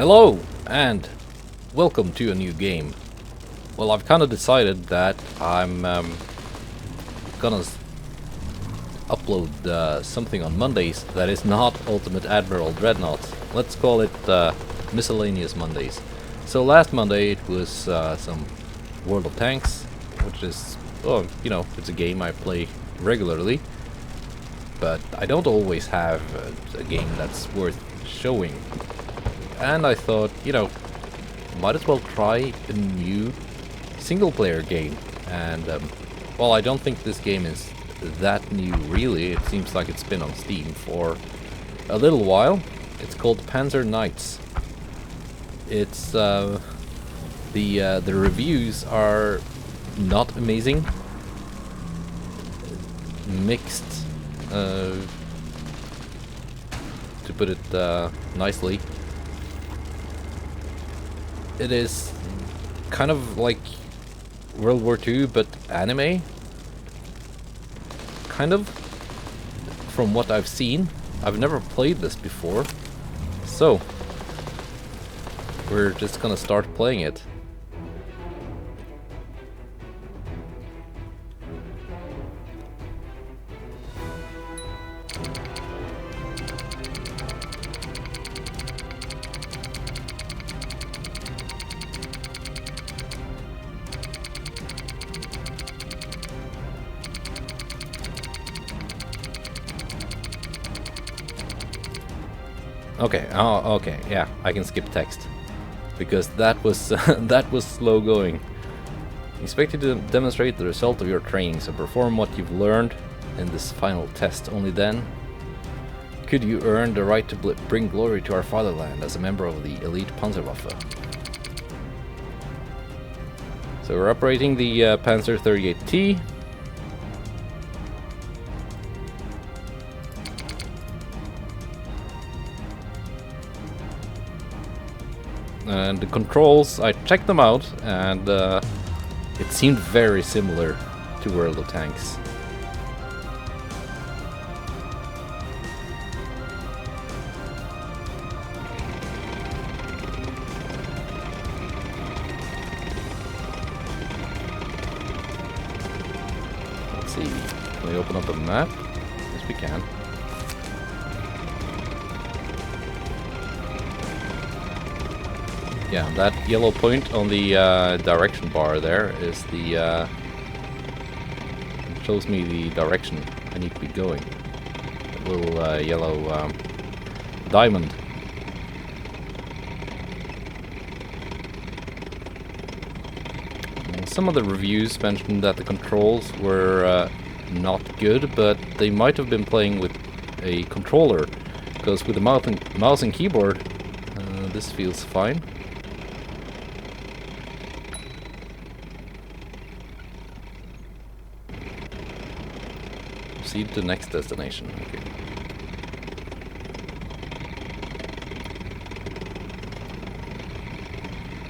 Hello and welcome to a new game. Well, I've kind of decided that I'm gonna upload something on Mondays that is not Ultimate Admiral Dreadnoughts. Let's call it Miscellaneous Mondays. So last Monday it was some World of Tanks, which is, oh, you know, it's a game I play regularly. But I don't always have a game that's worth showing. And I thought, you know, might as well try a new single-player game. And, well, I don't think this game is that new, really. It seems like it's been on Steam for a little while. It's called Panzer Knights. It's, the reviews are not amazing. Mixed, to put it nicely. It is kind of like World War II, but anime. Kind of, from what I've seen. I've never played this before, so we're just gonna start playing it. Okay, oh, okay, yeah, I can skip text. Because that was that was slow going. Expect you to demonstrate the result of your training, so perform what you've learned in this final test. Only then could you earn the right to bring glory to our fatherland as a member of the elite Panzerwaffe. So we're operating the Panzer 38T. And the controls, I checked them out, and it seemed very similar to World of Tanks. Let's see, can we open up a map? Yes, we can. Yeah, that yellow point on the direction bar there is the it shows me the direction I need to be going. A little yellow diamond. And some of the reviews mentioned that the controls were not good, but they might have been playing with a controller, because with the mouse and keyboard, this feels fine. Proceed to next destination. Okay.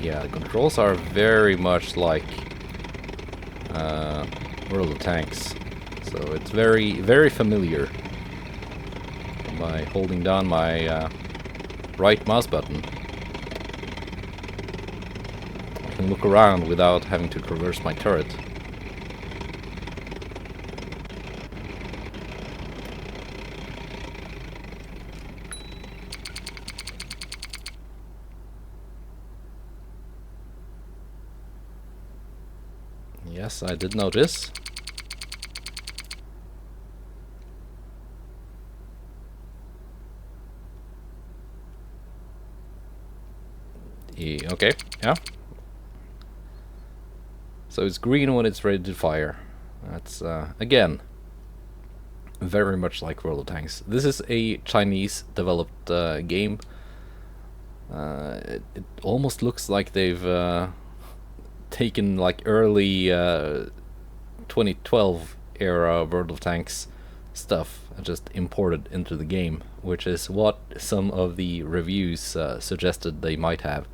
Yeah, the controls are very much like World of Tanks, so it's very familiar. By holding down my right mouse button, I can look around without having to traverse my turret. Yes, I did notice. Okay, yeah. So it's green when it's ready to fire. That's, again, very much like World of Tanks. This is a Chinese-developed game. It almost looks like they've taken like early 2012 era World of Tanks stuff and just imported into the game, which is what some of the reviews suggested they might have.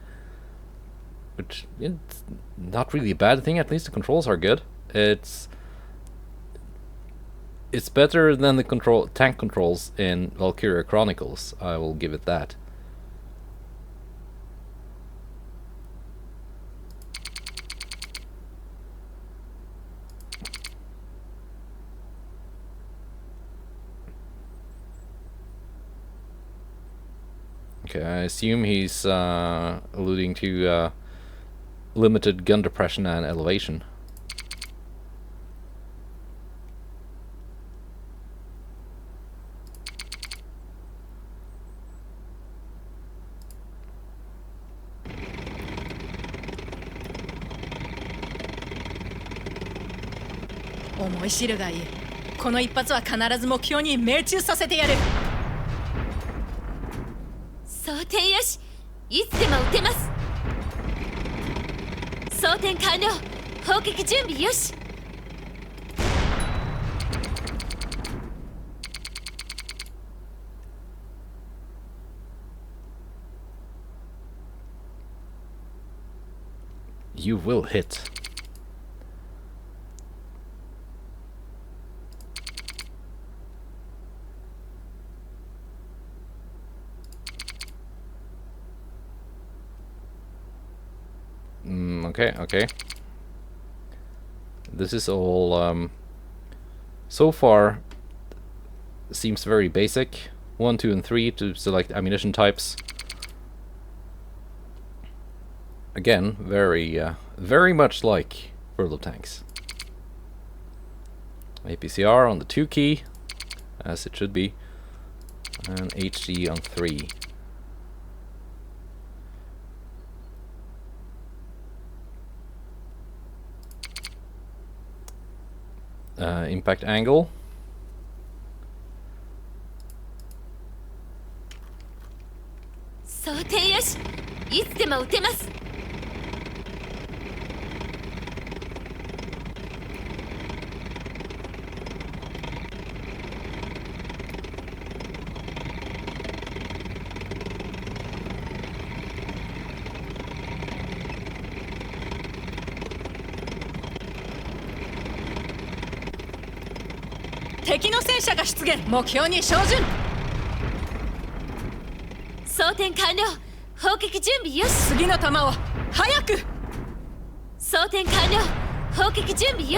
Which, it's not really a bad thing. At least the controls are good. It's better than the tank controls in Valkyria Chronicles. I will give it that. Okay, I assume he's alluding to limited gun depression and elevation. You will hit. Okay. This is all, so far, seems very basic. 1, 2, and 3 to select ammunition types. Again, very much like World of Tanks. APCR on the 2 key, as it should be, and HG on 3. Impact angle.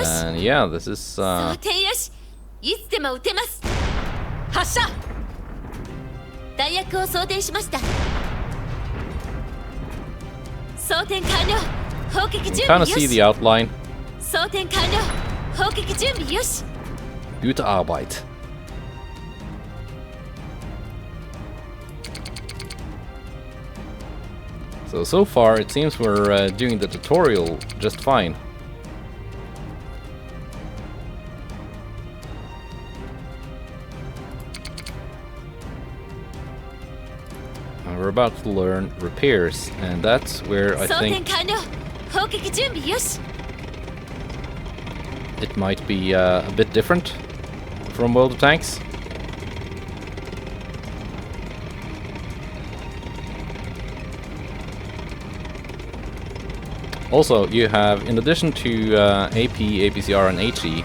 And yeah, this is you kind of see the outline. Gute Arbeit. So far it seems we're doing the tutorial just fine. And we're about to learn repairs, and that's where I think it might be a bit different from World of Tanks. Also, you have, in addition to AP, APCR, and HE,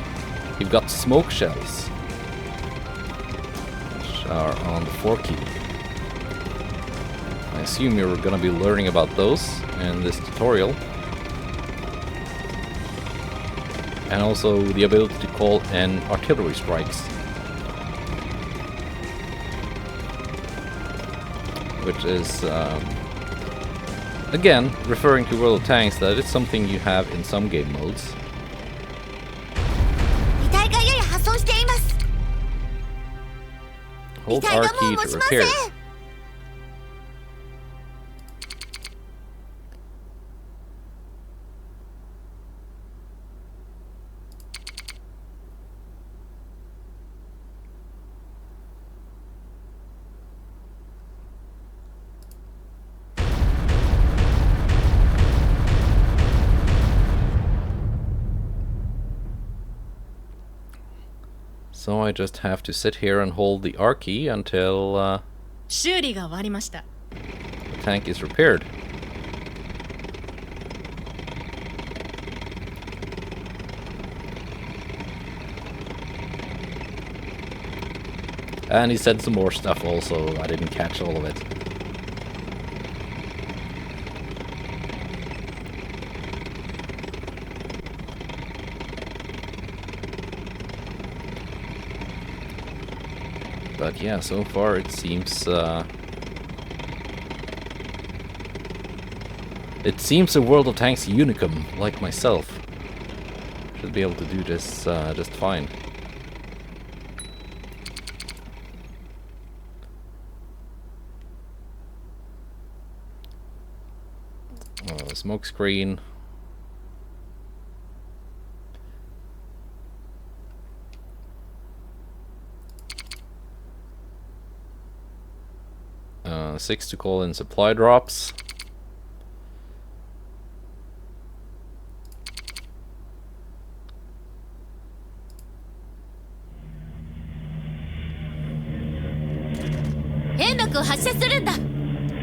you've got smoke shells, which are on the 4 key. I assume you're going to be learning about those in this tutorial. And also the ability to call in artillery strikes, which is again referring to World of Tanks, that it's something you have in some game modes. Hold R key to repair. So I just have to sit here and hold the R key until the tank is repaired. And he said some more stuff also, I didn't catch all of it. But yeah, so far it seems It seems a World of Tanks unicum, like myself, should be able to do this just fine. Smoke screen. Six to call in supply drops.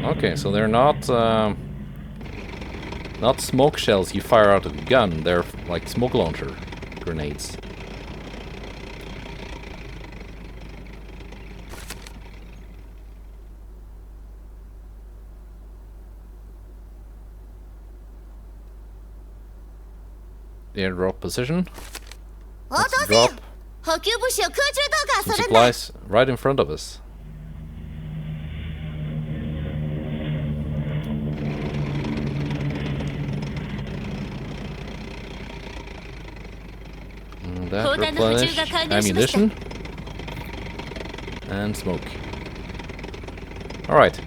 Okay, so they're not smoke shells you fire out of a gun. They're like smoke launcher grenades. Airdrop position. Let's drop some supplies right in front of us. That replenish ammunition and smoke. Alright.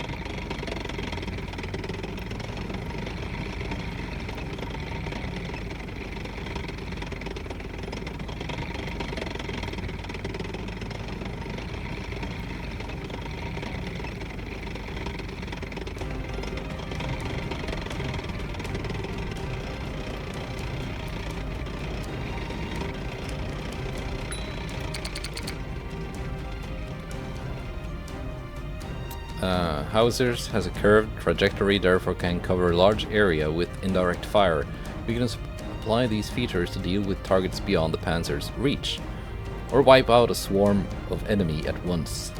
Howitzers has a curved trajectory, therefore can cover a large area with indirect fire. We can apply these features to deal with targets beyond the Panzer's reach, or wipe out a swarm of enemy at once.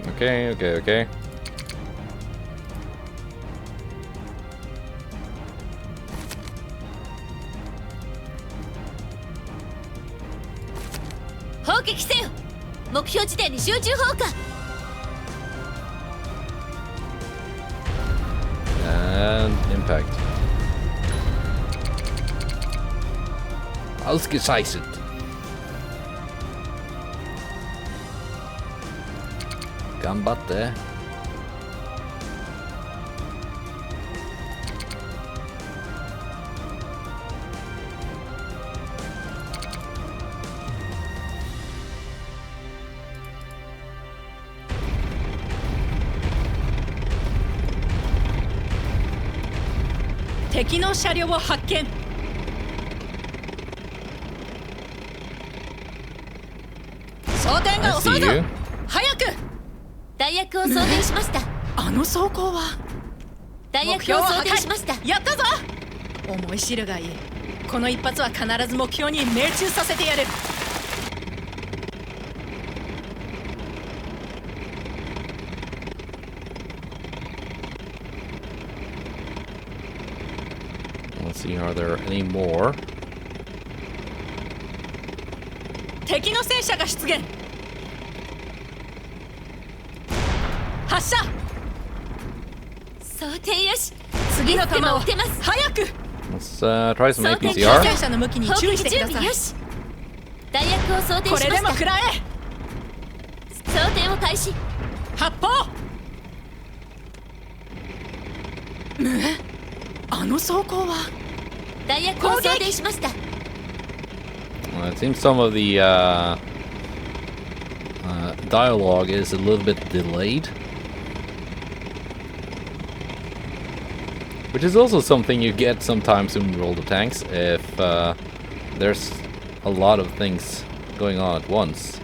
Okay. And impact. Ausgezeichnet. Gambatte. I see you. Let's see, are there any more? Let's try some APCR. It seems some of the dialogue is a little bit delayed, which is also something you get sometimes in World of Tanks if there's a lot of things going on at once.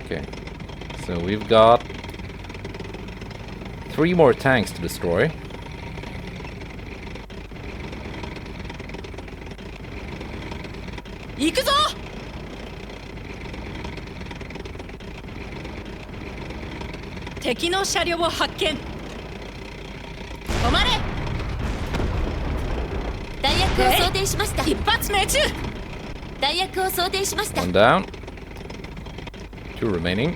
Okay, so we've got 3 more tanks to destroy. One down. 2 remaining.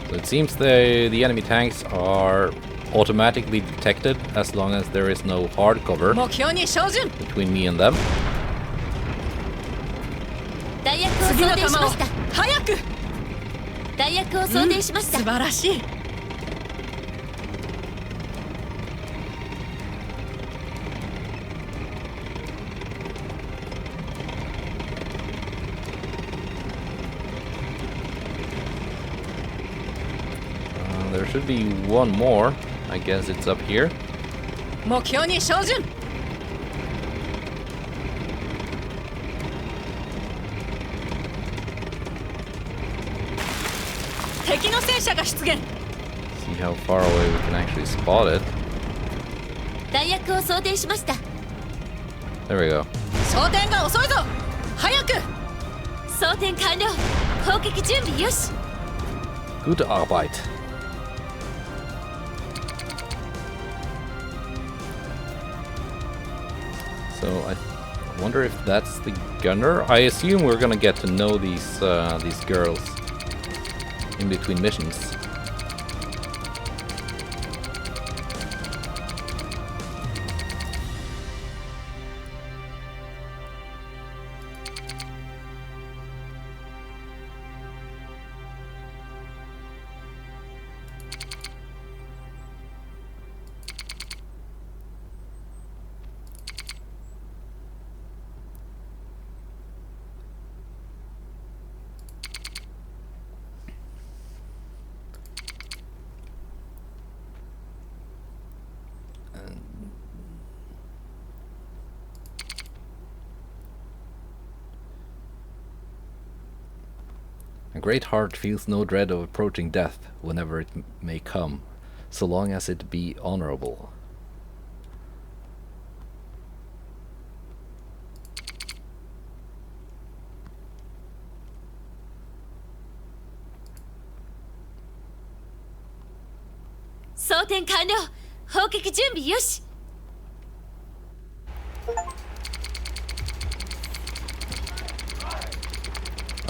So it seems the enemy tanks are automatically detected as long as there is no hard cover between me and them. There should be one more. I guess it's up here. See how far away we can actually spot it. There we go. Gute Arbeit. So I wonder if that's the gunner. I assume we're gonna get to know these girls in between missions. A great heart feels no dread of approaching death whenever it may come, so long as it be honorable.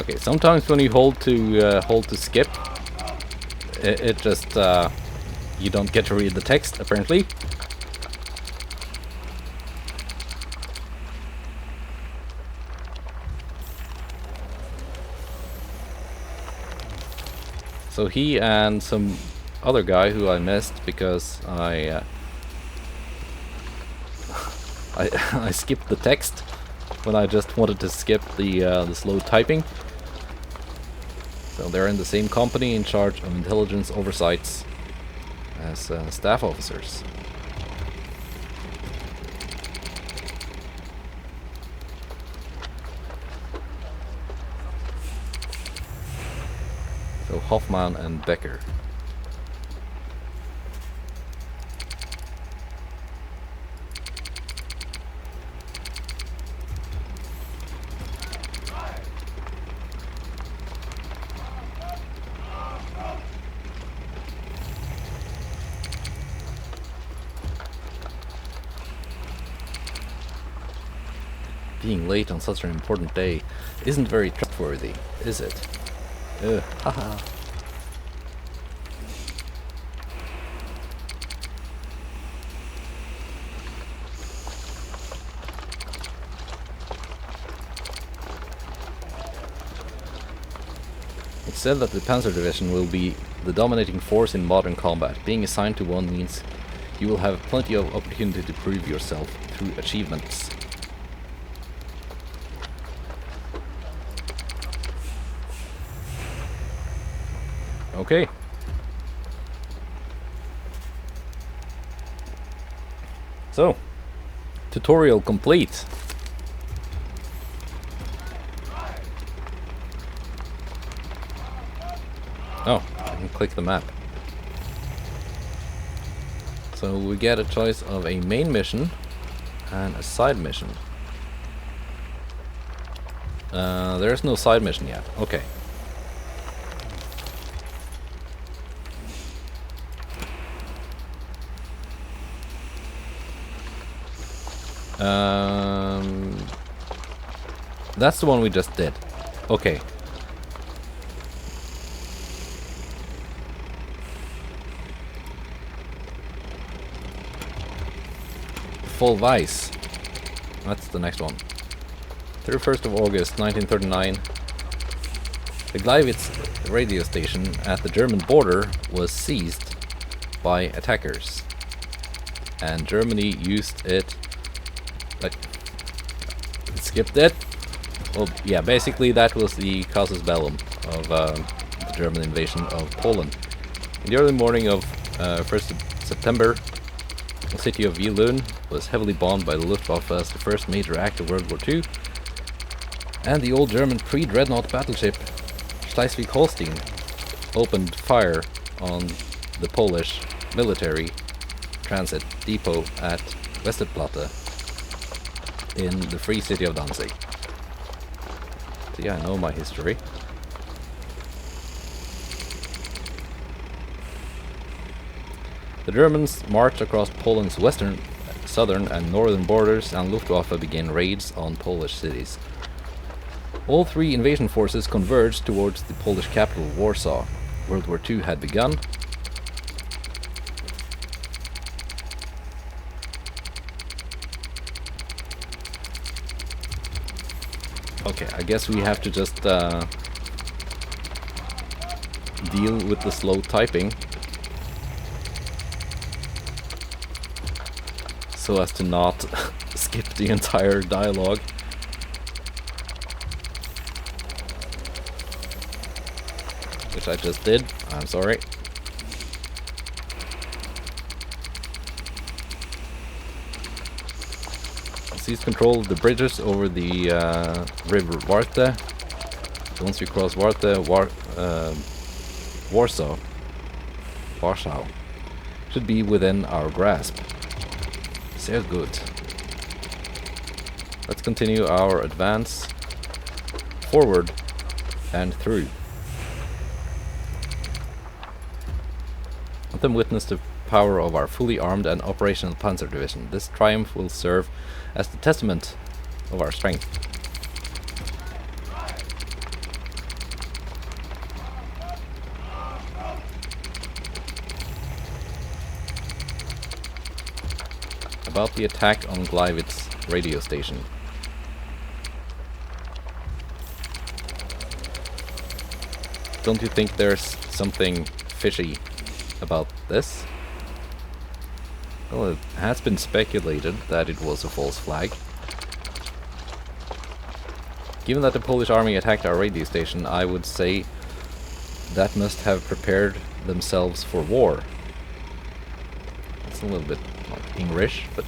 Okay, sometimes when you hold to skip, it just you don't get to read the text apparently. So he and some other guy who I missed because I skipped the text when I just wanted to skip the slow typing. So they're in the same company in charge of intelligence oversights as staff officers. So Hoffman and Becker. Being late on such an important day isn't very trustworthy, is it? Haha. It's said that the Panzer Division will be the dominating force in modern combat. Being assigned to one means you will have plenty of opportunity to prove yourself through achievements. Okay. So, tutorial complete. Oh, I can click the map. So we get a choice of a main mission and a side mission. There's no side mission yet. Okay. That's the one we just did. Okay. Full Weiss. That's the next one. 31st of August 1939. The Gleiwitz radio station at the German border was seized by attackers. And Germany used it... Like... Skipped it? Well, yeah, basically that was the casus bellum of the German invasion of Poland. In the early morning of 1st of September, the city of Wielun was heavily bombed by the Luftwaffe as the first major act of World War II, and the old German pre-Dreadnought battleship Schleswig-Holstein opened fire on the Polish military transit depot at Westerplatte in the free city of Danzig. So yeah, I know my history. The Germans marched across Poland's western, southern and northern borders, and Luftwaffe began raids on Polish cities. All three invasion forces converged towards the Polish capital, Warsaw. World War II had begun. Okay, I guess we have to just deal with the slow typing so as to not skip the entire dialogue. Which I just did. I'm sorry. Seize control of the bridges over the river Warthe. Once you cross Warthe, Warsaw should be within our grasp. Sehr good. Let's continue our advance forward and through. Let them witness the power of our fully armed and operational Panzer Division. This triumph will serve as the testament of our strength. About the attack on Gleiwitz radio station. Don't you think there's something fishy about this? Well, it has been speculated that it was a false flag. Given that the Polish army attacked our radio station, I would say that must have prepared themselves for war. It's a little bit like English, but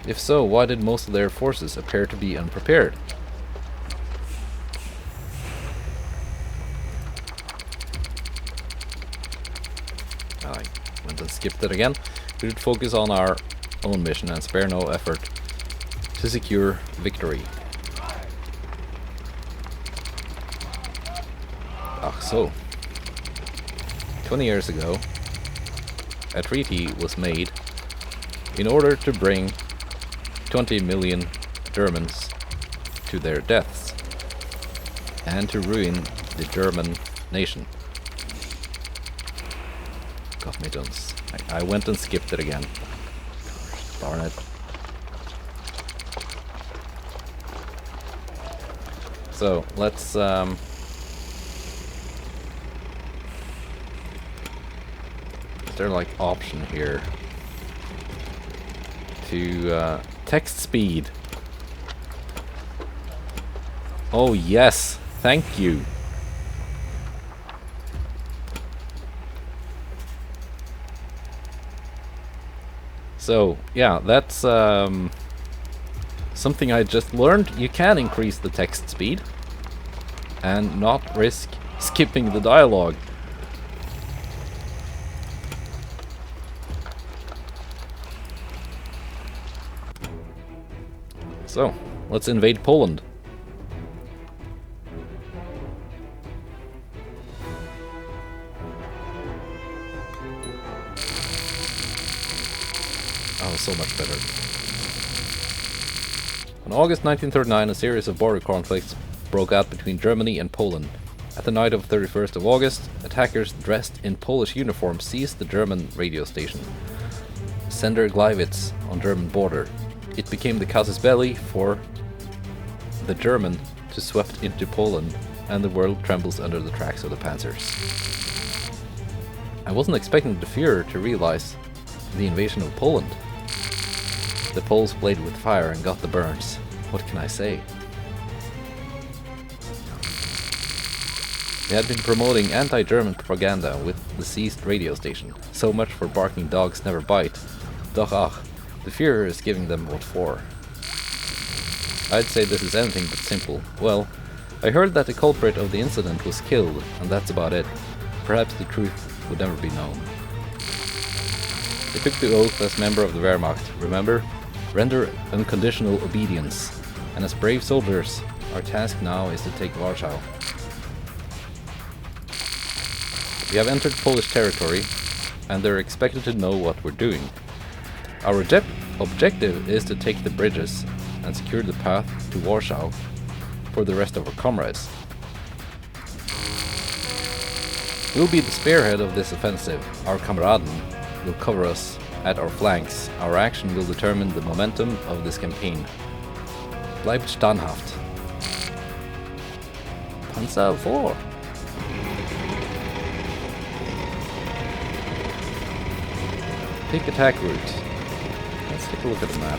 if so, why did most of their forces appear to be unprepared? I went and skipped it again. We should focus on our own mission and spare no effort to secure victory. So 20 years ago, a treaty was made in order to bring 20 million Germans to their deaths and to ruin the German nation. Got me dunce. I went and skipped it again. Gosh, darn it. So let's is there like option here to text speed? Oh yes, thank you. So yeah, that's something I just learned. You can increase the text speed and not risk skipping the dialogue. So, let's invade Poland. Oh, so much better. In August 1939, a series of border conflicts broke out between Germany and Poland. At the night of 31st of August, attackers dressed in Polish uniforms seized the German radio station, Sender Gleiwitz, on German border. It became the casus belli for the German to swept into Poland, and the world trembles under the tracks of the panzers. I wasn't expecting the Führer to realize the invasion of Poland. The Poles played with fire and got the burns. What can I say? They had been promoting anti-German propaganda with the seized radio station. So much for barking dogs never bite. Doch ach, the Führer is giving them what for. I'd say this is anything but simple. Well, I heard that the culprit of the incident was killed, and that's about it. Perhaps the truth would never be known. They took the oath as member of the Wehrmacht, remember? Render unconditional obedience. And as brave soldiers, our task now is to take Warsaw. We have entered Polish territory, and they're expected to know what we're doing. Our objective is to take the bridges and secure the path to Warsaw for the rest of our comrades. We'll be the spearhead of this offensive. Our Kameraden will cover us at our flanks. Our action will determine the momentum of this campaign. Bleibt standhaft. Panzer 4. Pick attack route. Let's take a look at the map.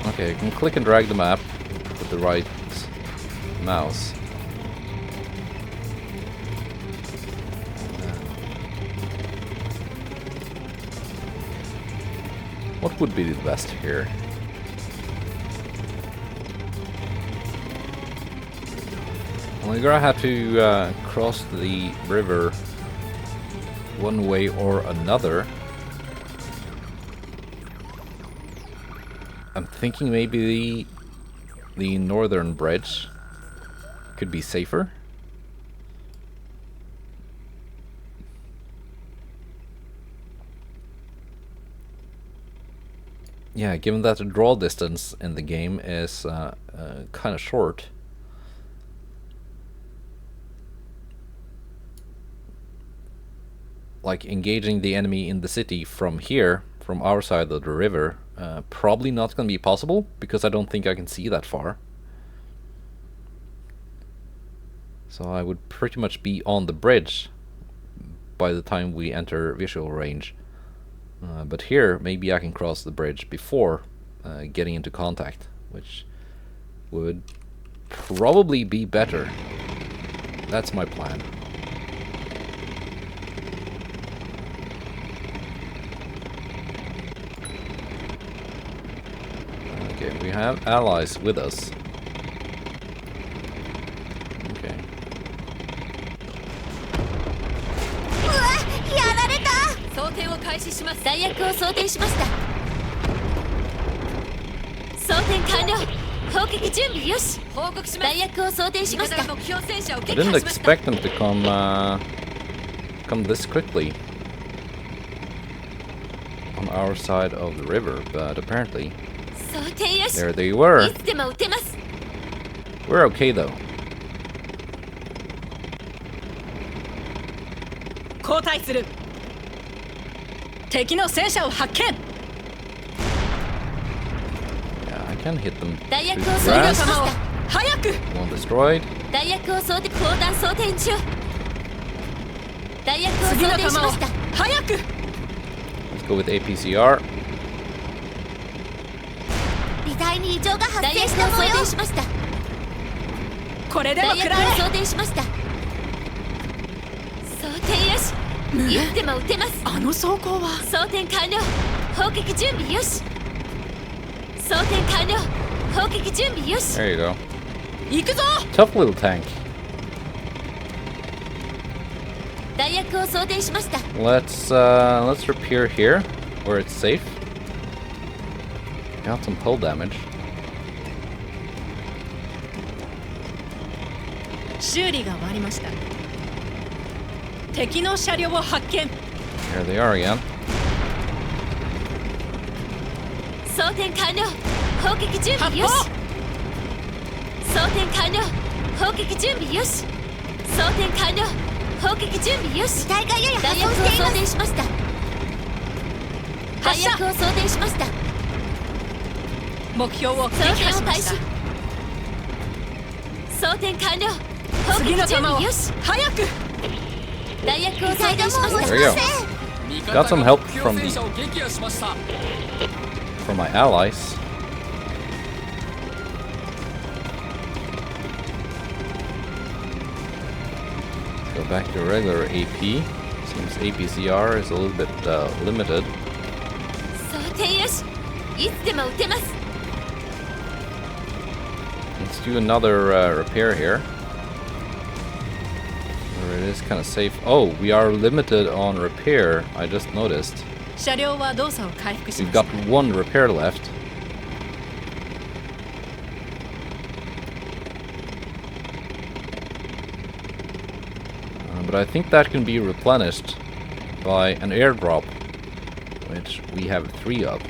Okay, you can click and drag the map with the right mouse. What would be the best here? Well, you're gonna have to cross the river one way or another. I'm thinking maybe the northern bridge could be safer. Yeah, given that the draw distance in the game is kind of short. Like engaging the enemy in the city from here, from our side of the river, probably not going to be possible because I don't think I can see that far. So I would pretty much be on the bridge by the time we enter visual range. But here, maybe I can cross the bridge before getting into contact, which would probably be better. That's my plan. Okay, we have allies with us. Okay. I didn't expect them to come this quickly on our side of the river, but apparently there they were. We're okay though. Yeah, I can hit them through the grass. One destroyed. Let's go with APCR. There you go. Tough little tank. Let's repair here, where it's safe. Got some hull damage. 修理が終わりました。敵の車両を発見。 Here they are again. 装填完了。砲撃準備よし。装填完了。砲撃準備よし。装填完了。砲撃準備よし。大会より弾薬を装填しました。弾薬を装填しました。目標を撃装填を開始。破しました。装填完了。砲次撃準の弾を備よし。早く。弾薬を装填しました。 There you go. Got some help from my allies. Go back to regular AP. Seems APCR is a little bit limited. 装填よし。いつでも撃てます。 Let's do another repair here. Where it is kind of safe. Oh, we are limited on repair. I just noticed. 車両は動作を回復し We've まし got た。 one repair left. But I think that can be replenished by an airdrop, which we have 3 of.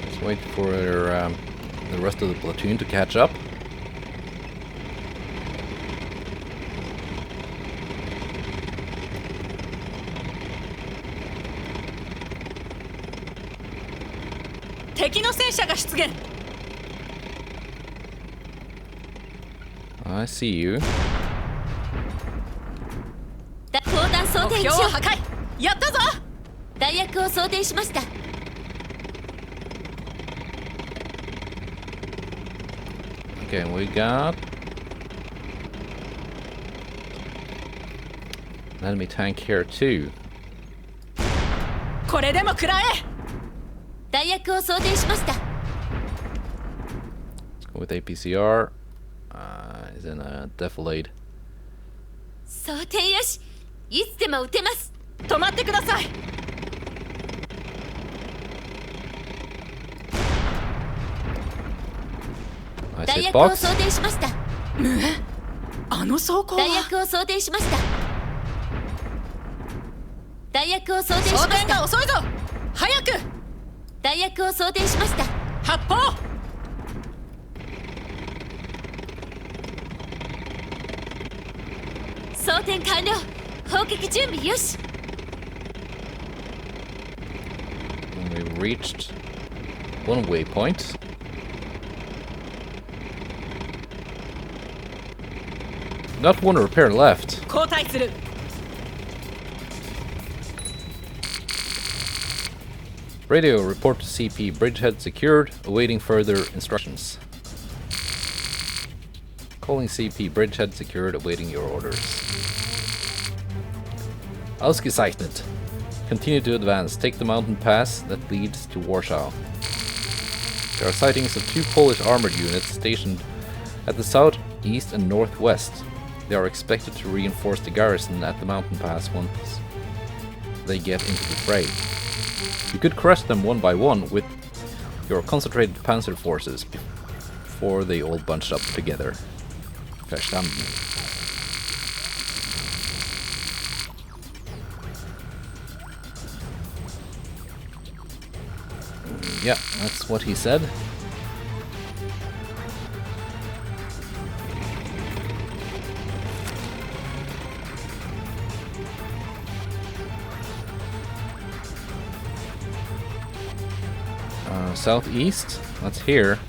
Let's wait for the rest of the platoon to catch up. "敵の戦車が出現。 I see you. 砲弾装目填中。標を破壊。やったぞ。弾薬を装填しました。 Okay, we got an enemy tank here too. これでも食らえ。弾薬を装填しました。 Let's go with APCR. Is in a defilade. 装填よし。いつでも撃てます。止まってください。 I 弾 said 薬を box. 装填しました。あの装甲弾は。薬を装填しました。弾薬を装填しま装填がした。遅いぞ。早く。弾薬を装填しました。発砲。装填完了。砲撃準備よし。 And we reached one waypoint. Got one repair left. 交代する。 Radio report to CP. Bridgehead secured. Awaiting further instructions. Calling CP. Bridgehead secured. Awaiting your orders. Ausgezeichnet. Continue to advance. Take the mountain pass that leads to Warsaw. There are sightings of 2 Polish armored units stationed at the south, east, and northwest. They are expected to reinforce the garrison at the mountain pass once they get into the fray. You could crush them one by one with your concentrated panzer forces before they all bunched up together. Verstanden. Yeah, that's what he said. Southeast, that's here.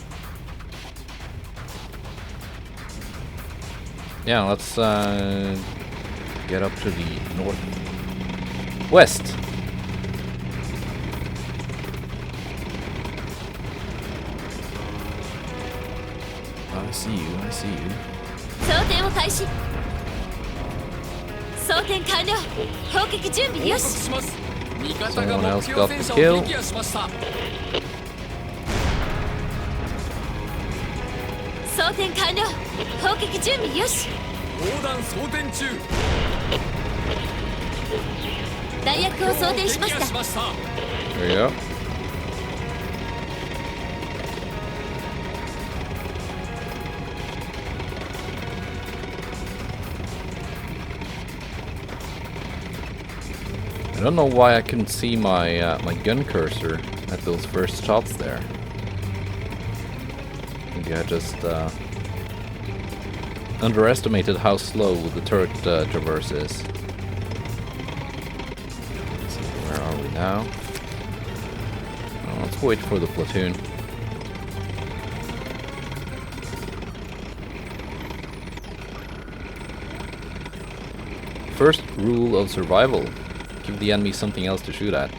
Yeah, let's get up to the northwest. I see you, I see you. 装填を開始。装填完了。砲撃準備よし。します。味方 Someone が目 else 標 got 戦 the 車 kill. を撃破しました。装填完了。砲撃準備よし。砲弾装填中。弾薬を装填しました。 There you go. I don't know why I couldn't see my my gun cursor at those first shots there. Maybe I just underestimated how slow the turret traverse is. So where are we now? Oh, let's wait for the platoon. First rule of survival. Give the enemy something else to shoot at.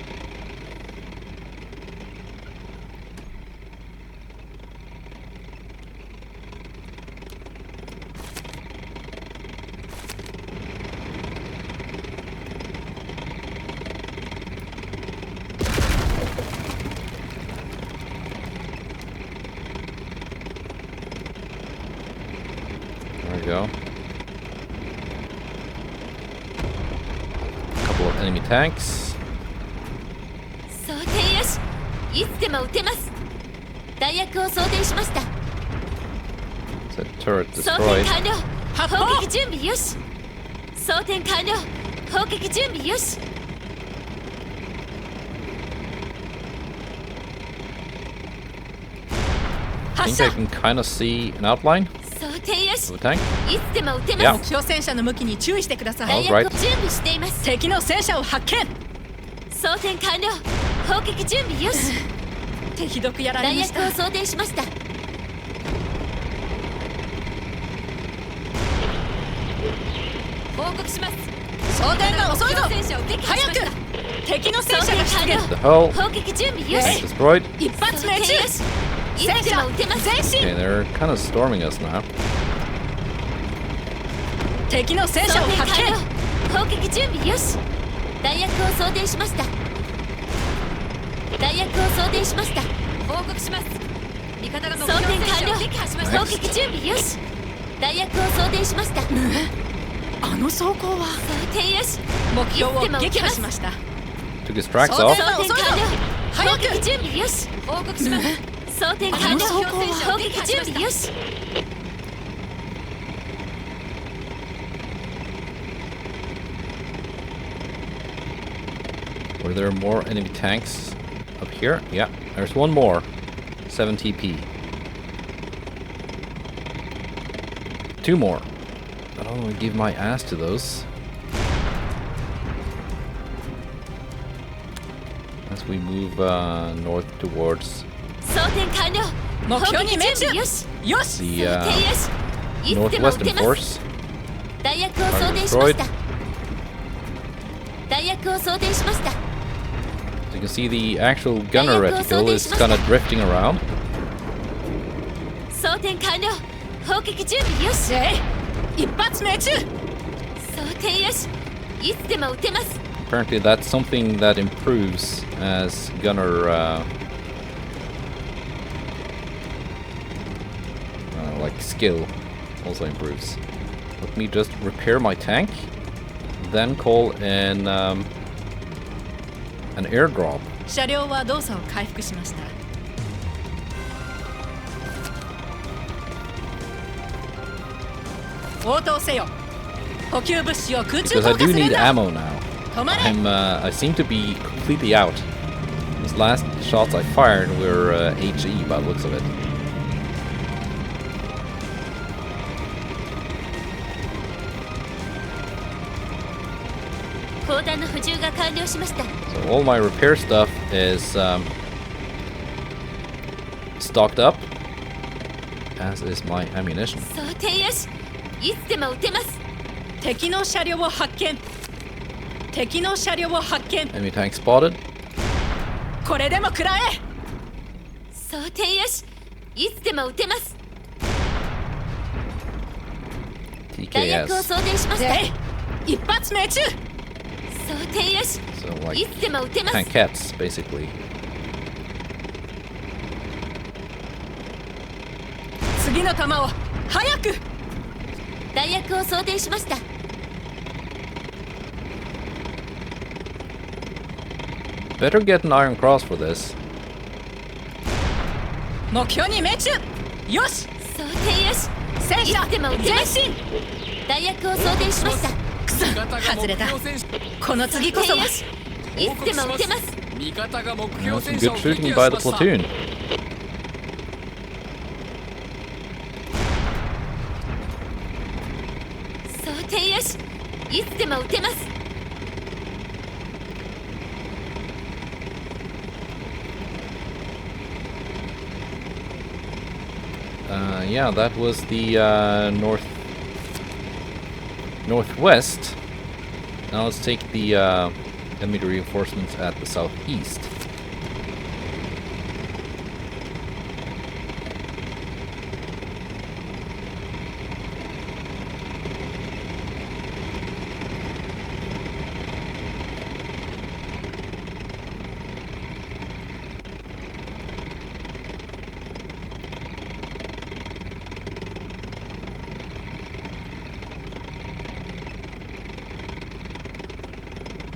There we go. Enemy tanks. 装填よし。いつでも撃てます。弾薬を装填しました。 That turret 装填 destroyed. 完了。砲撃準備よし。装填完了。砲撃準備よし。 I think I can kind of see an outline 装填よし。 of a tank. いつでも撃て Yeah. ます。目標戦車の向きに注意してください。弾薬を準備しています。敵の戦車を発見。装填完了。砲撃準備よし。手ひどくやられ弾ました。薬を装填しました。報告します。装填が遅いぞ。戦車を撃破しました。早く。敵の戦車が出現。 The hull 砲撃準備よ tank し。 destroyed. 一発命中。いつでも撃てます。前進。 Okay, they're kind of storming us now. 敵の戦車を発見。砲撃準備よし。弾薬を装填しました。弾薬を装填しました。報告します。味方が装填完了。砲撃準備よし。弾薬を装填しました。あの装甲は装填よし。目標を撃破しました。 Took his tracks 装 off. 装填完了。早く砲撃準備よし。報告します。装填完了。砲撃準備よし。 Were there more enemy tanks up here? Yeah, there's one more. 7 TP. 2 more. I don't want to give my ass to those. As we move north towards 装填完了。目標に命中。よし。よし。 the 装填よし。いつでも撃 northwestern てます。 force. 弾薬を装填しました。弾薬を装填しました。 As you can see, the actual gunner reticle is kind of drifting around. 装填完了。砲撃準備よし。一発命中。装填よし。いつでも撃てます。 Apparently, that's something that improves as gunner like skill also improves. Let me just repair my tank, then call in an airdrop. 車両は動作を回復しました。応答せよ。補給物資を空中 Because I 投下 do する need んだ。 ammo now. 止まれ。 I seem to be completely out. These last shots I fired were HE by the looks of it. 砲弾の補充が完了しました。 So all my repair stuff is stocked up, as is my ammunition. 装填よし。いつでも撃てます。敵の車両を発見。敵の車両を発見。 Enemy tank spotted. これでも食らえ。装填よし。いつでも撃てます。弾薬を EKS. 装填しました。で一発命中。装填よし。 So い like つでも撃てます。 tankettes, basically. 次の弾を早く。弾薬を装填しました。 Better get an Iron Cross for this. 目標に命中。よし。装填よし。戦車いつでも撃て前ます。進。弾薬を装填しました。くそ味方が目外れた。標戦車この次こそはよし。いつでも撃てます。味方が目 You 標 know, some 戦車 good を撃 shooting 破 by し the ました platoon. 装填よし。いつでも撃てます。 Yeah, that was the northwest. Now let's take the enemy reinforcements at the southeast.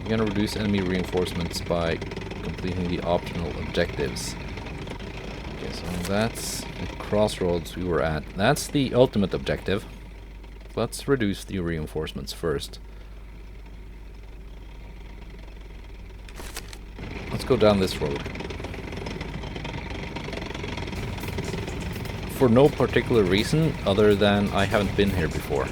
We're gonna reduce enemy reinforcements by completing the optional objectives. Okay, so that's the crossroads we were at. That's the ultimate objective. Let's reduce the reinforcements first. Let's go down this road. For no particular reason other than I haven't been here before.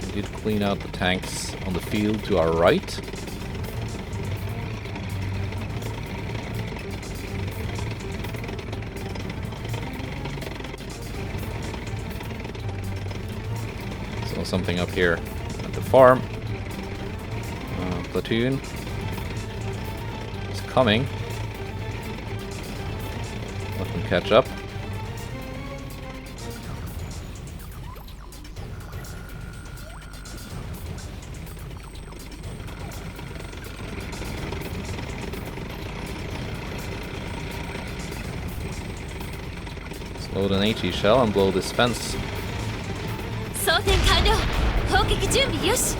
We did clean out the tanks on the field to our right. Saw something up here at the farm. Platoon is coming. Let them catch up. Load an HE shell and blow this fence. 装填完了。砲撃準備よし。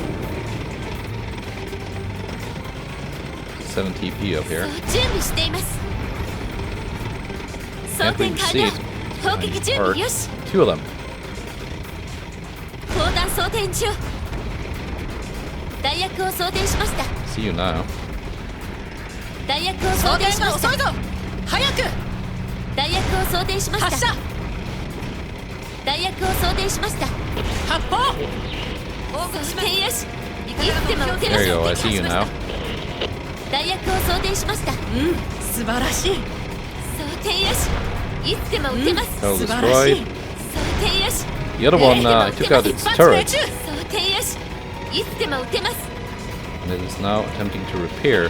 7 TP up here. 準備しています。装 Can't 填 really 完 see 了 it.。砲撃準 Or 備よし。 two of them. 砲弾装填中。弾薬を装填しました。 See you now. 弾薬を装装填填しましたが遅い。ぞ。早く弾薬を装填しま発射。した。弾薬を装填しました。発砲。装填よし。いつでも撃てま There す。 you go, I see you now. 弾薬を装填しました。うん素晴らしい。装填よし。いつでも撃てます。 That was 素晴らしい。 destroyed. 装填よし。 The other one, I took out 一 its 発命 turret 中。装填よし。いつでも撃てます。 and it is now attempting to repair.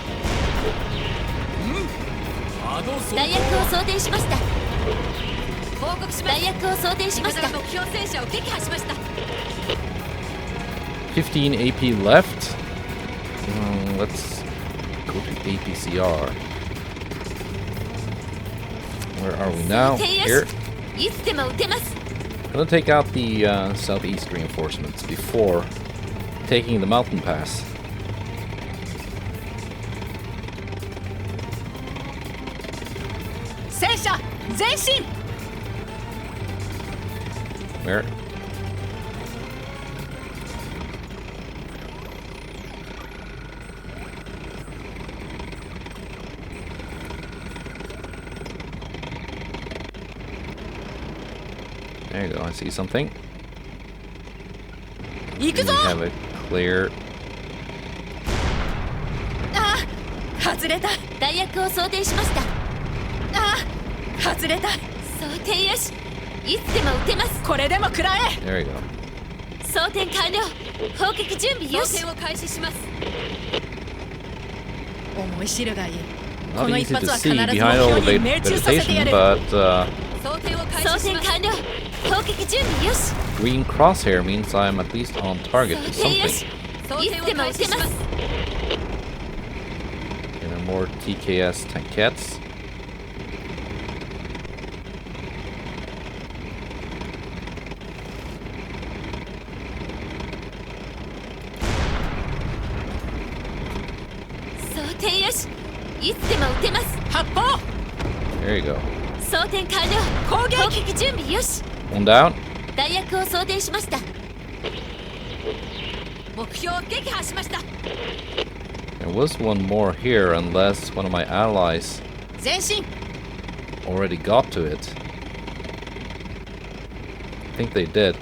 アド装弾薬を装填しました。報告します。弾薬を装填しました。目標戦車を撃破しました。 15 AP left. Let's go to APCR. Where are we now? 装填よ Here. し。いつでも撃てます。 Gonna take out the southeast reinforcements before taking the mountain pass. 戦車前進。 Where? There you go, I see something. 行く We ぞ。 have it clear. ああ外れた。弾薬を装填しました。ああ外れた。装填よし。いつでも撃てます。これでも食らえ。 There you go. 装填完了。砲撃準備よし。を開始します。思い知るがいい。Not easy to see behind all the vegetation, but 装填完了砲撃準備よし green crosshair means I'm at least on target to 装填よし something. いつでも撃てます And then more TKS tankettes. There you go. 装填完了砲撃準備よし One down. 弾薬を装填しました目標を撃破しました There was one more here, unless one of my allies 前進 already got to it. I think they did.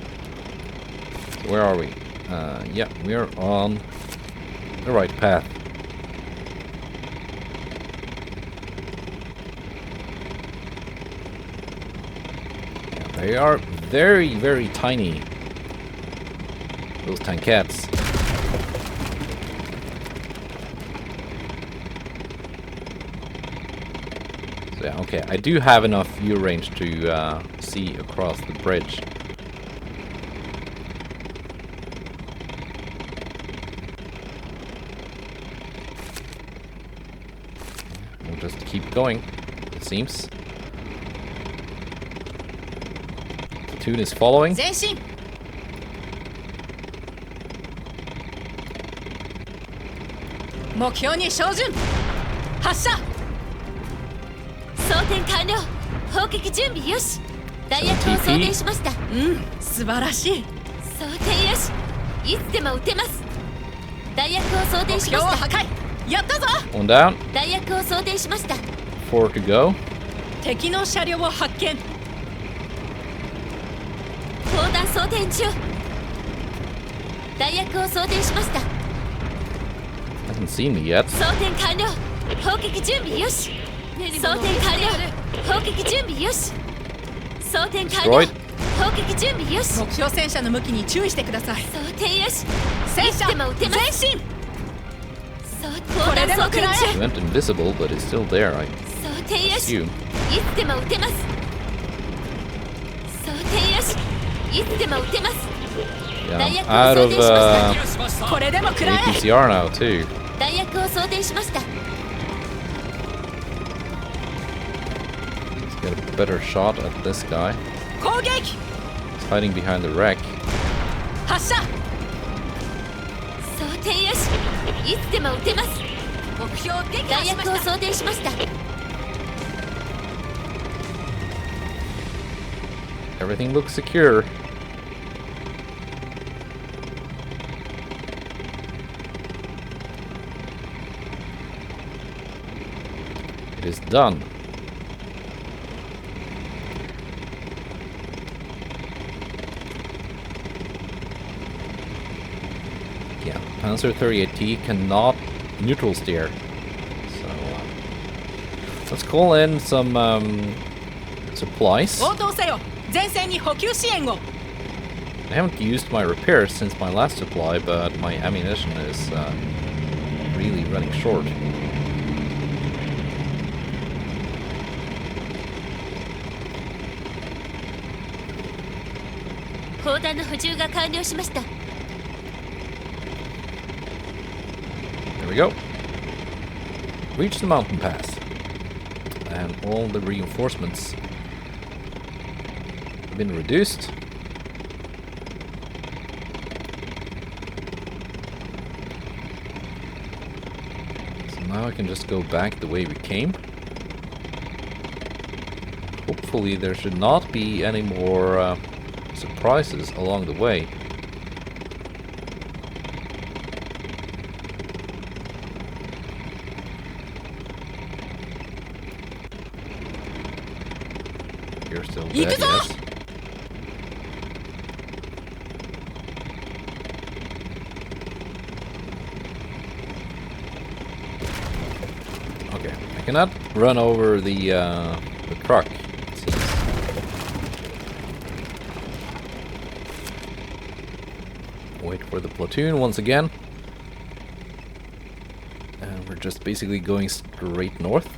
So where are we? Yeah, we're on the right path. Yeah, they are very, very tiny. Those tankettes. So yeah, okay, I do have enough view range to see across the bridge. We'll just keep going, it seems. Platoon is following. 前進目標に照準発射装填完了砲撃準備よし弾薬を装填しましたうん素晴らしい装填よしいつでも撃てます弾薬を装填目しました標を破壊やったぞ One down. 弾薬を装填しました 4 to go. 敵の車両を発見砲弾装填中弾薬を装填しました Hasn't seen me yet. 装填完了砲撃準備よし装填完了砲撃準備よし装填完了 Destroyed. 砲撃準備よし目標戦車の向きに注意してください装填よし戦車いつでも撃てます前進砲弾装填 He 中 went invisible, but is still there, I 装填よし assume. いつでも撃てます装填よしいつでも撃てます Yeah, 弾 I'm 薬を out 装 of 填しましたしましたこれでも食らえ APCR now, too. 弾薬を装填しました Let's get a better shot at this guy. 攻撃 He's hiding behind the wreck. 発射装填よしいつでも撃てます目標撃破しました弾薬を装填しました Everything looks secure. It is done. Yeah, Panzer 38T cannot neutral steer. So let's call in some supplies. 応答せよ前線に補給支援を I haven't used my repairs since my last supply, but my ammunition is really running short. 砲弾の補充が完了しました There we go. Reach the mountain pass. And all the reinforcements have been reduced. So now I can just go back the way we came. Hopefully there should not be any more surprises along the way. You're still dead, yes. Okay, I cannot run over the truck, it seems. Wait for the platoon once again. And we're just basically going straight north.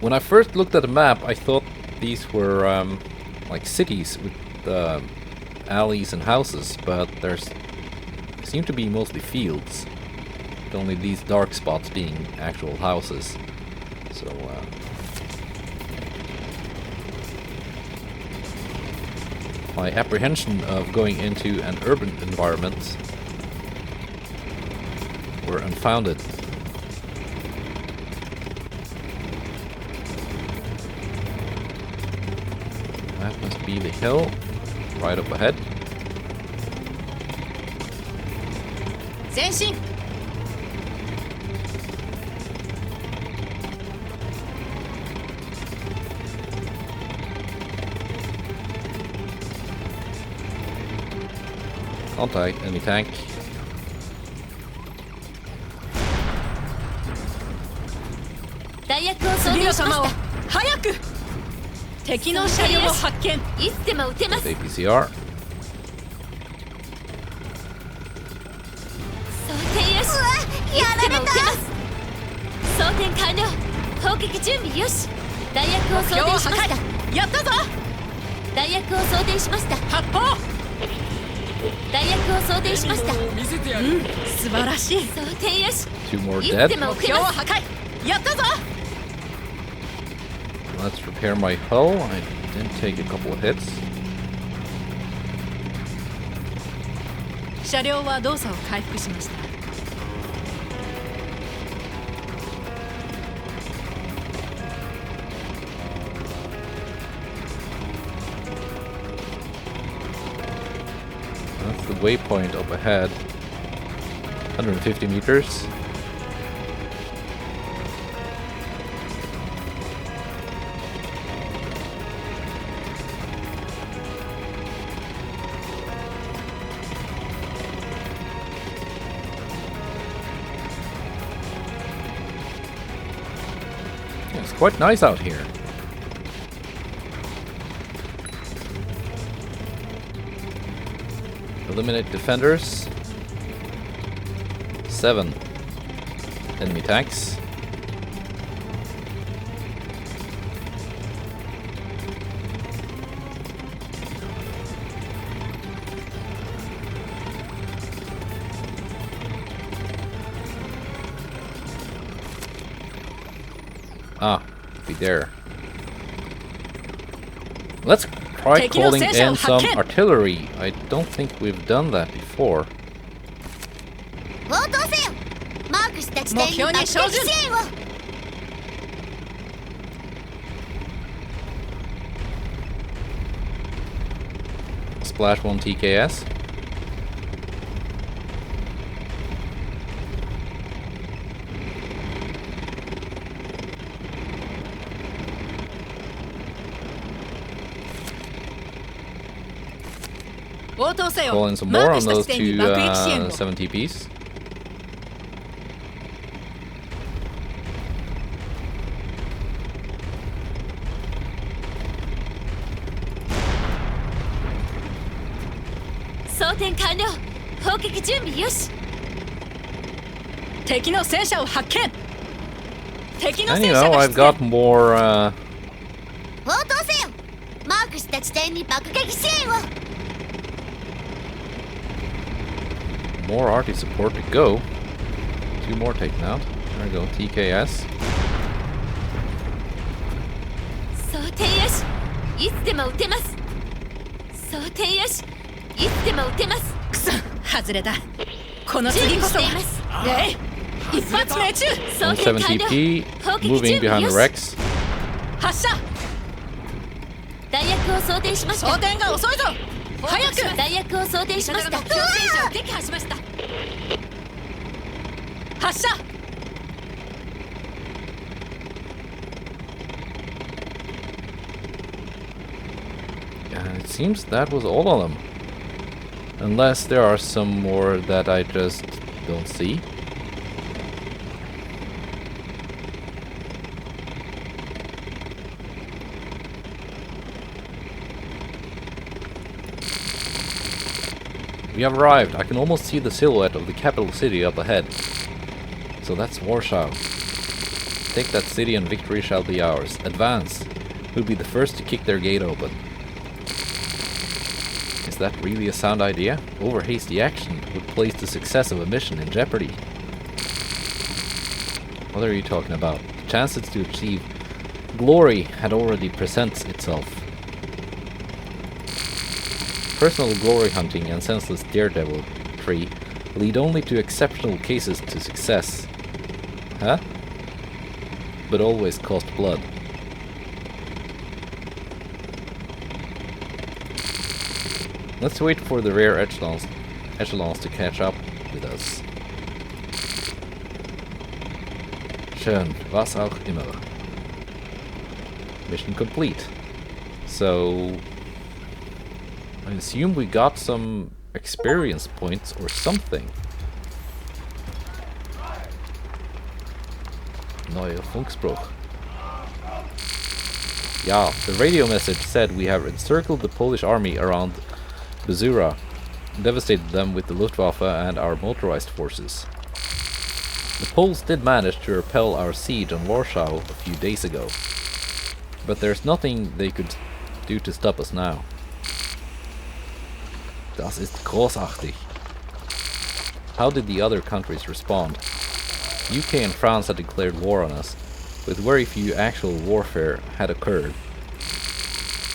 When I first looked at the map, I thought these were like cities with alleys and houses, but they seem to be mostly fields. With only these dark spots being actual houses. So my apprehension of going into an urban environment were unfounded. That must be the hill right up ahead. 前進 Contact enemy tank. 弾薬を装次の填しま弾をし早く敵の車両を発見た。いつでも撃てます。 APCR. 装填よし。やられた。装填完了。砲撃準備よし。弾薬を装填しました。やったぞ弾薬を装填しました。発砲弾薬を装填しました。見せてやる。素晴らしい装填よし。 Two more いつ dead. でも撃目てます。標を破壊やったぞ Let's repair my hull. I did take a couple of hits. 車両は動作を回復しました That's the waypoint up ahead. 150 meters. It's quite nice out here. Eliminate defenders. 7 enemy tanks. Ah, be there. Let's try calling in some artillery. I don't think we've done that before. 応答せよ。マークした地点に爆撃支援を。 Splash 1 TKS. Call in some more on those two 7 TPs. And you know, I've got more 応答せよ。マークした地点に爆撃支援を。 more arty support to go. 2 more taken out. There we go, TKS. 装填よし。いつでも撃てます。装填よし。いつでも撃てます。くそ外れたこの次こそはえい一発命中装 1 填 7 完了。 TP, 砲撃 moving 準備 behind よ the し。 Rex. 発射弾薬を装填しました。装填が遅いぞ早く弾薬を装填しました。撃破しました発射 It seems that was all of them. Unless there are some more that I just don't see. We have arrived. I can almost see the silhouette of the capital city up ahead. So that's Warsaw. Take that city and victory shall be ours. Advance. We'll be the first to kick their gate open. Is that really a sound idea? Over hasty action would place the success of a mission in jeopardy. What are you talking about? The chances to achieve glory had already presents itself. Personal glory hunting and senseless daredevilry lead only to exceptional cases to success. Huh? But always cost blood. Let's wait for the rear echelons to catch up with us. Schön, was auch immer. Mission complete. So I assume we got some experience points or something. Neue Funkspruch. Yeah, the radio message said we have encircled the Polish army around Bzura, devastated them with the Luftwaffe and our motorized forces. The Poles did manage to repel our siege on Warsaw a few days ago, but there's nothing they could do to stop us now. Das ist großartig. How did the other countries respond? UK and France had declared war on us, but very few actual warfare had occurred.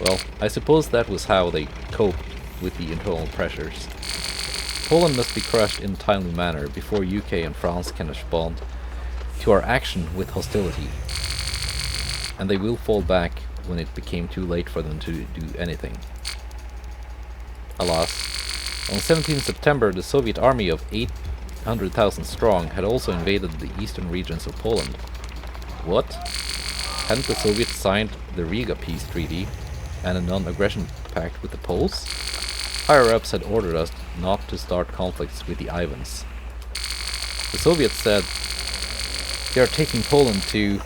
Well, I suppose that was how they coped with the internal pressures. Poland must be crushed in a timely manner before UK and France can respond to our action with hostility. And they will fall back when it became too late for them to do anything. Alas, on 17 September the Soviet army of 800,000 strong had also invaded the eastern regions of Poland. What? Hadn't the Soviets signed the Riga Peace Treaty and a non-aggression pact with the Poles? Higher-ups had ordered us not to start conflicts with the Ivans. The Soviets said they are taking Poland to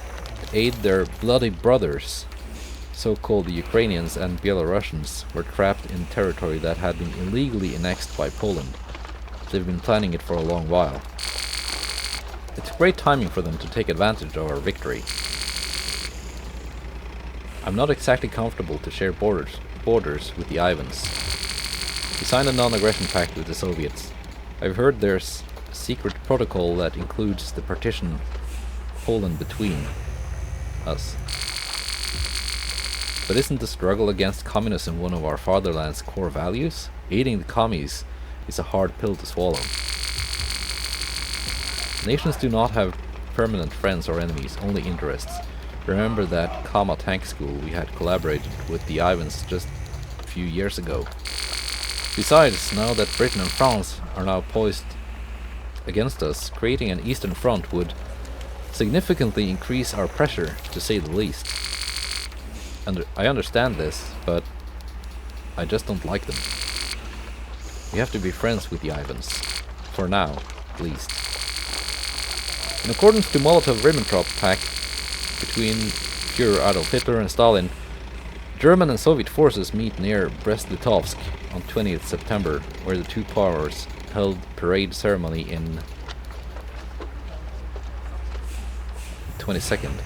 aid their bloody brothers. So-called the Ukrainians and Belarusians were trapped in territory that had been illegally annexed by Poland. They've been planning it for a long while. It's great timing for them to take advantage of our victory. I'm not exactly comfortable to share borders with the Ivans. We signed a non-aggression pact with the Soviets. I've heard there's a secret protocol that includes the partition Poland between us. But isn't the struggle against communism one of our fatherland's core values? Aiding the commies is a hard pill to swallow. Nations do not have permanent friends or enemies, only interests. Remember that Kama tank school we had collaborated with the Ivans just a few years ago. Besides, now that Britain and France are now poised against us, creating an eastern front would significantly increase our pressure, to say the least. And I understand this, but I just don't like them. We have to be friends with the Ivans. For now, at least. In accordance to Molotov-Ribbentrop Pact between Führer Adolf Hitler and Stalin, German and Soviet forces meet near Brest-Litovsk on 20th September, where the two powers held parade ceremony in 22nd.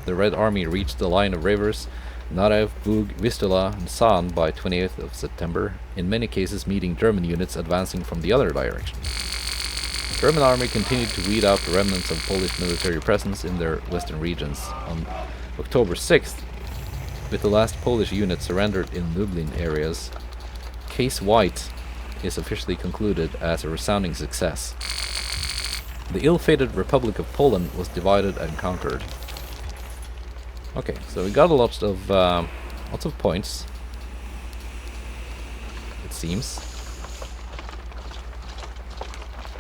The Red Army reached the line of rivers Narew, Bug, Vistula and San by 28th of September, in many cases meeting German units advancing from the other direction. The German army continued to weed out the remnants of Polish military presence in their western regions. On October 6th, with the last Polish unit surrendered in Lublin areas, Case White is officially concluded as a resounding success. The ill-fated Republic of Poland was divided and conquered. Okay, so we got a lots of points, it seems.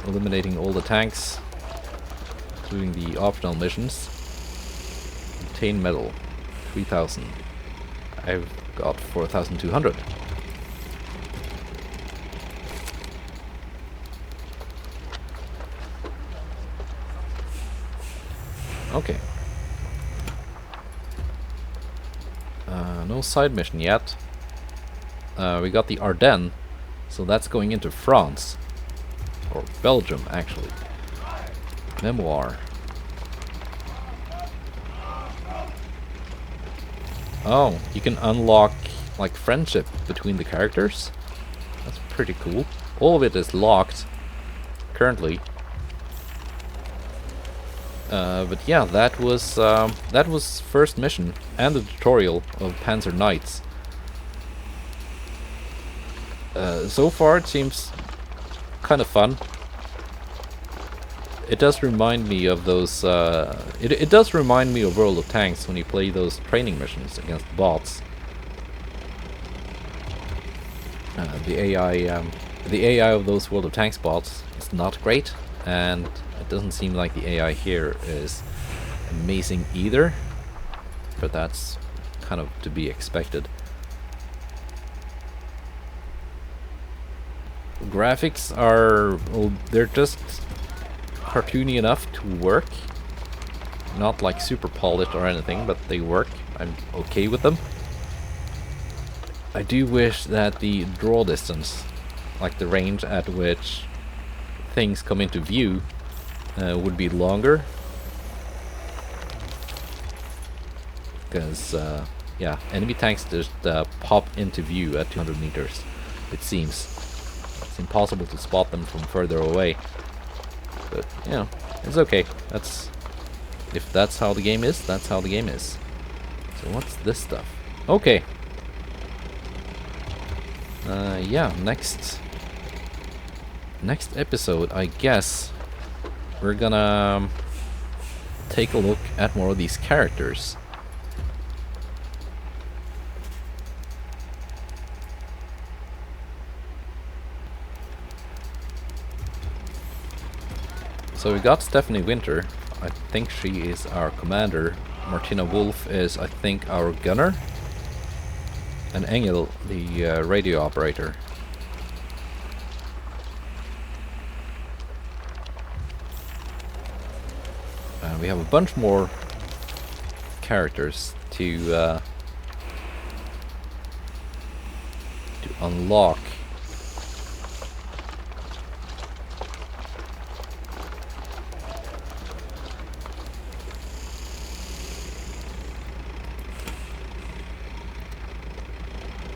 Eliminating all the tanks, doing the optional missions. Obtain medal, 3,000. I've got 4,200. Okay. No side mission yet. We got the Ardennes, So that's going into France. Or Belgium, actually. Memoir. Oh, you can unlock like friendship between the characters. That's pretty cool. All of it is locked currently. But yeah, that was first mission and the tutorial of Panzer Knights. So far it seems kind of fun. It does remind me of those. It does remind me of World of Tanks when you play those training missions against bots. The AI of those World of Tanks bots is not great, and it doesn't seem like the AI here is amazing either. But that's kind of to be expected. Graphics are, well, they're just cartoony enough to work. Not like super polished or anything, but they work. I'm okay with them. I do wish that the draw distance, like the range at which things come into view, would be longer. Because, yeah, enemy tanks just pop into view at 200 meters, it seems. It's impossible to spot them from further away. But, you know, it's okay. If that's how the game is, that's how the game is. So what's this stuff? Okay. Yeah, next episode, I guess, we're gonna take a look at more of these characters. So we got Stephanie Winter. I think she is our commander. Martina Wolf is, I think, our gunner. And Engel, the radio operator. And we have a bunch more characters to unlock.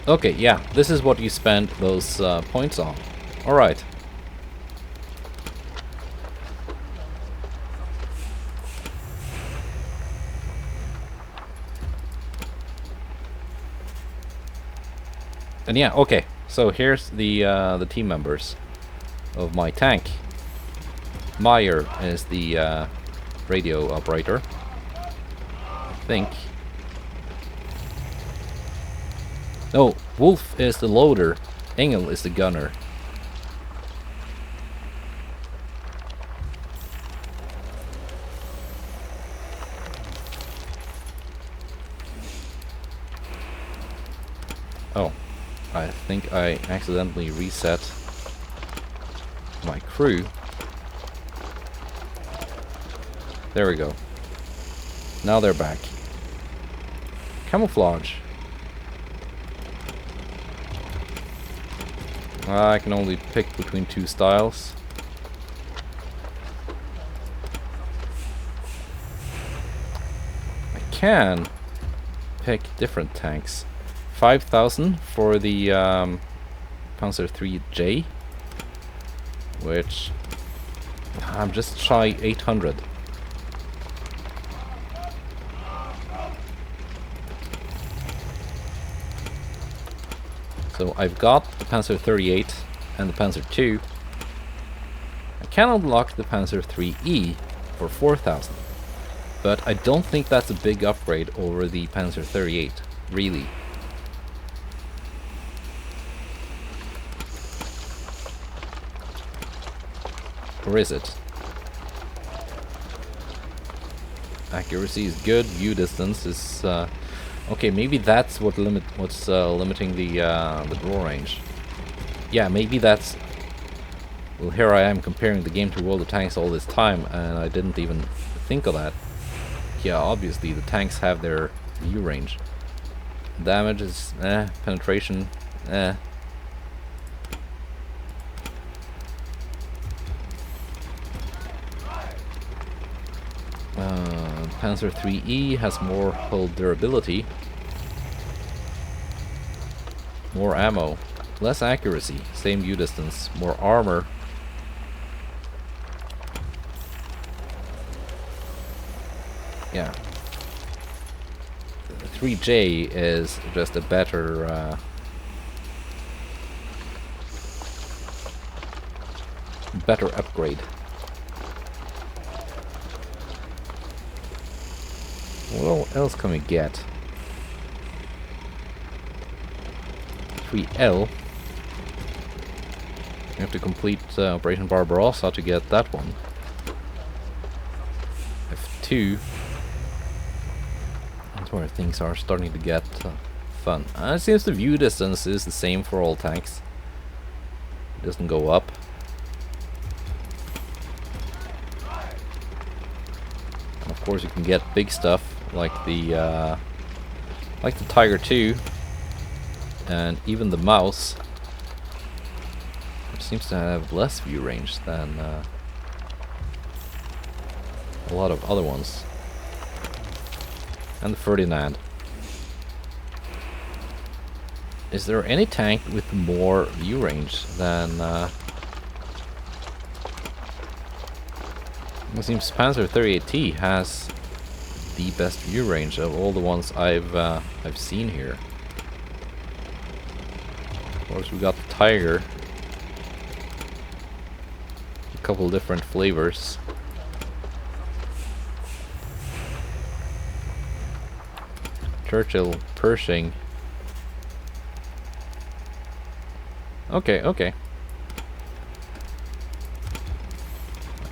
Okay, yeah, this is what you spend those points on. Alright. And yeah, okay, so here's the team members of my tank. Meyer is the radio operator, I think. No, Wolf is the loader, Engel is the gunner. Oh, I think I accidentally reset my crew. There we go. Now they're back. Camouflage. I can only pick between two styles. I can pick different tanks. 5,000 for the Panzer 3J, which I'm just shy 800. So I've got the Panzer 38 and the Panzer 2. I can unlock the Panzer 3E for 4,000, but I don't think that's a big upgrade over the Panzer 38, really. Or is it? Accuracy is good, view distance is okay, maybe that's what's limiting the draw range. Yeah, maybe that's. Well, here I am comparing the game to World of Tanks all this time, and I didn't even think of that. Yeah, obviously the tanks have their view range. Damage is penetration, Panzer 3E has more hull durability, more ammo, less accuracy, same view distance, more armor. Yeah. 3J is just a better better upgrade. What else can we get? 3L. We have to complete Operation Barbarossa to get that one. F2. That's where things are starting to get fun. It seems the view distance is the same for all tanks. It doesn't go up. And of course you can get big stuff like the Tiger II and even the Mouse, which seems to have less view range than a lot of other ones. And the Ferdinand. Is there any tank with more view range than it seems Panzer 38T has the best view range of all the ones I've seen here. Of course, we got the Tiger, a couple different flavors. Churchill, Pershing. Okay, okay.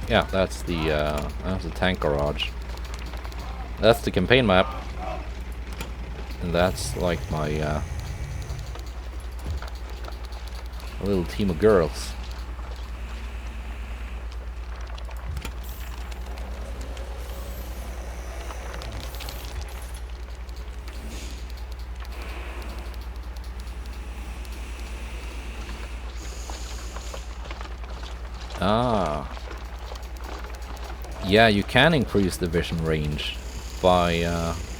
Yeah, that's the tank garage. That's the campaign map, and that's like my little team of girls. Ah. Yeah, you can increase the vision range by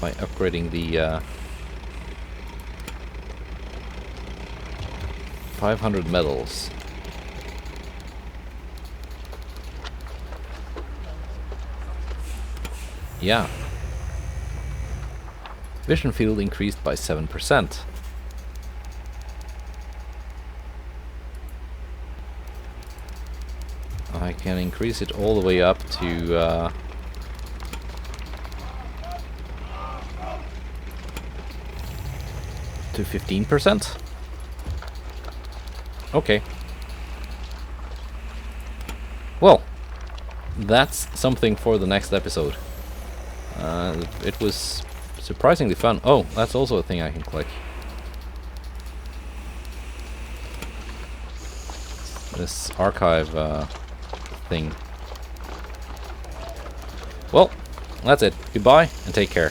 upgrading the 500 medals. Yeah. Vision field increased by 7%. I can increase it all the way up to 15%. Okay. Well, that's something for the next episode. It was surprisingly fun. Oh, that's also a thing I can click. This archive thing. Well, that's it. Goodbye and take care.